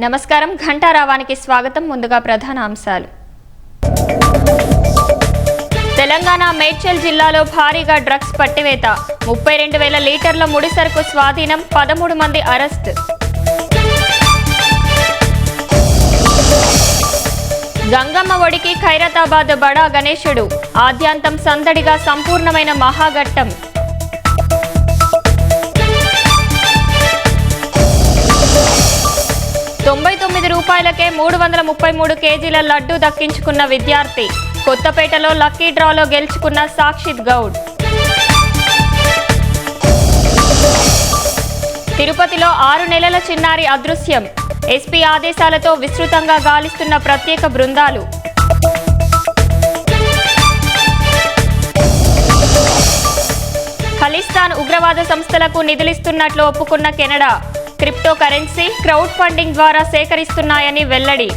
నమస్కారం, ఘంటారావానికి స్వాగతం. ముందుగా ప్రధాన అంశాలు. తెలంగాణ మేడ్చల్ జిల్లాలో భారీగా డ్రగ్స్ పట్టివేత. 32,000 లీటర్ల ముడి సరుకు స్వాధీనం. 13 మంది అరెస్ట్. గంగమ్మ ఒడికి ఖైరతాబాద్ బడా గణేశుడు. ఆద్యాంతం సందడిగా సంపూర్ణమైన మహాఘట్టం. రూపాయలకే 333 కేజీల లడ్డూ దక్కించుకున్న విద్యార్థి. కొత్తపేటలో లక్కీ డ్రాలో గెలుచుకున్న సాక్షిత్ గౌడ్. తిరుపతిలో 6 నెలల చిన్నారి అదృశ్యం. ఎస్పీ ఆదేశాలతో విస్తృతంగా గాలిస్తున్న ప్రత్యేక బృందాలు. ఖలిస్తాన్ ఉగ్రవాద సంస్థలకు నిధులిస్తున్నట్లు ఒప్పుకున్న Canada. Crypto currency, crowd funding ద్వారా సేకరిస్తున్నాయని వెల్లడి.